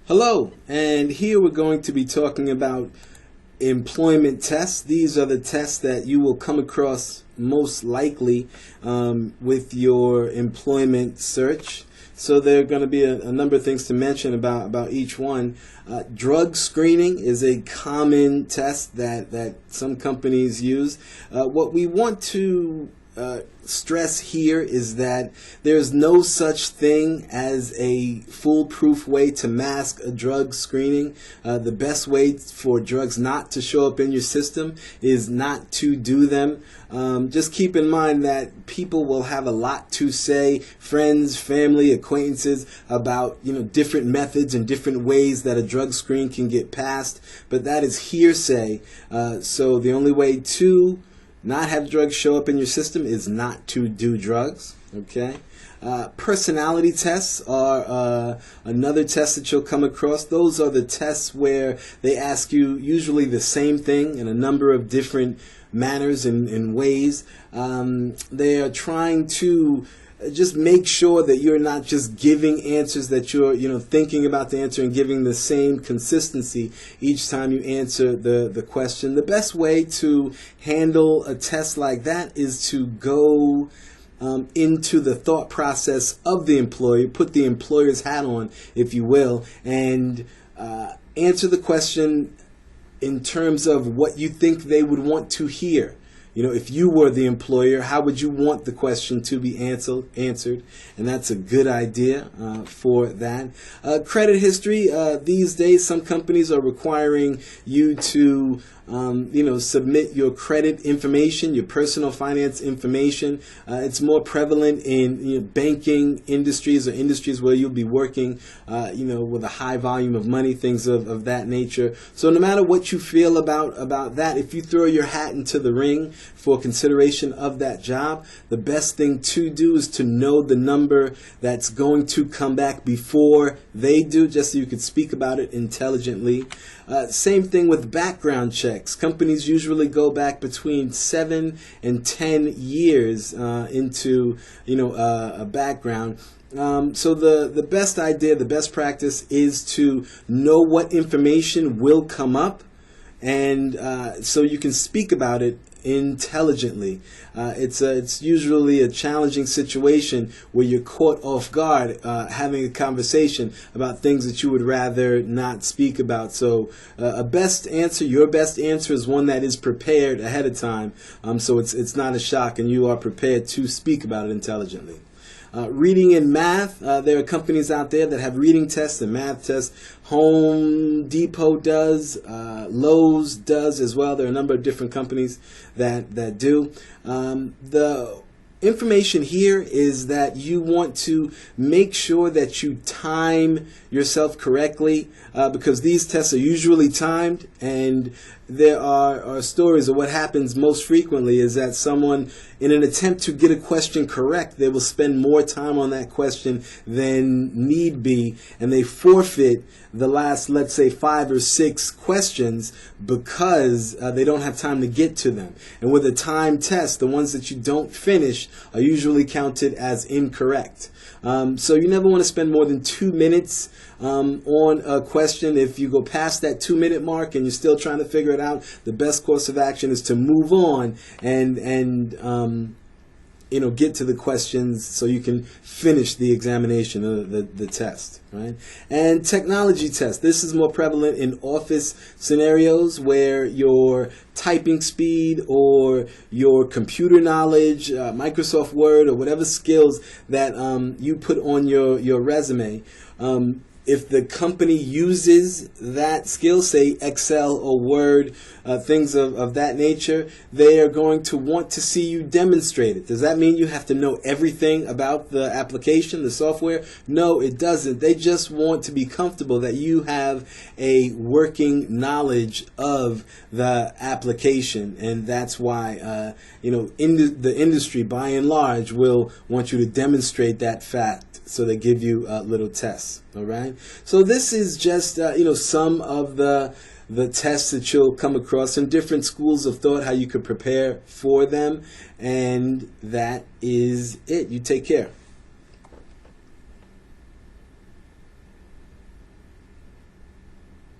Hello, and here we're going to be talking about employment tests. These are the tests that you will come across most likely with your employment search. So there are going to be a number of things to mention about each one. Drug screening is a common test that some companies use. What we want to stress here is that there's no such thing as a foolproof way to mask a drug screening. The best way for drugs not to show up in your system is not to do them. Just keep in mind that people will have a lot to say, friends, family, acquaintances, about different methods and different ways that a drug screen can get passed, but that is hearsay. So the only way to not have drugs show up in your system is not to do drugs. Okay. Personality tests are another test that you'll come across. Those are the tests where they ask you usually the same thing in a number of different manners and ways. They are trying to just make sure that you're not just giving answers, that you're thinking about the answer and giving the same consistency each time you answer the question. The best way to handle a test like that is to go into the thought process of the employer, put the employer's hat on, if you will, and answer the question in terms of what you think they would want to hear. If you were the employer, how would you want the question to be answered? And that's a good idea for that. Credit history. These days, some companies are requiring you to submit your credit information, your personal finance information. It's more prevalent in banking industries or industries where you'll be working, with a high volume of money, things of that nature. So no matter what you feel about that, if you throw your hat into the ring for consideration of that job, the best thing to do is to know the number that's going to come back before they do, just so you could speak about it intelligently. Same thing with background checks. Companies usually go back between 7 and 10 years into a background. So the best idea, the best practice is to know what information will come up, and so you can speak about it intelligently. It's usually a challenging situation where you're caught off guard having a conversation about things that you would rather not speak about. So your best answer is one that is prepared ahead of time, so it's not a shock and you are prepared to speak about it intelligently. Reading and math. There are companies out there that have reading tests and math tests. Home Depot does. Lowe's does as well. There are a number of different companies that do. The information here is that you want to make sure that you time yourself correctly, because these tests are usually timed, and there are stories of what happens most frequently is that someone, in an attempt to get a question correct, they will spend more time on that question than need be, and they forfeit the last, let's say, 5 or 6 questions because they don't have time to get to them. And with a time test, the ones that you don't finish are usually counted as incorrect. So you never want to spend more than 2 minutes on a question. If you go past that 2-minute mark and you're still trying to figure it out, the best course of action is to move on and get to the questions so you can finish the examination of the test, right? And technology tests. This is more prevalent in office scenarios where your typing speed or your computer knowledge, Microsoft Word, or whatever skills that you put on your resume. If the company uses that skill, say Excel or Word, things of that nature, they are going to want to see you demonstrate it. Does that mean you have to know everything about the application, the software? No, it doesn't. They just want to be comfortable that you have a working knowledge of the application, and that's why the industry, by and large, will want you to demonstrate that fact. So they give you little tests. All right. So this is just some of the tests that you'll come across in different schools of thought, how you could prepare for them, and that is it. You take care.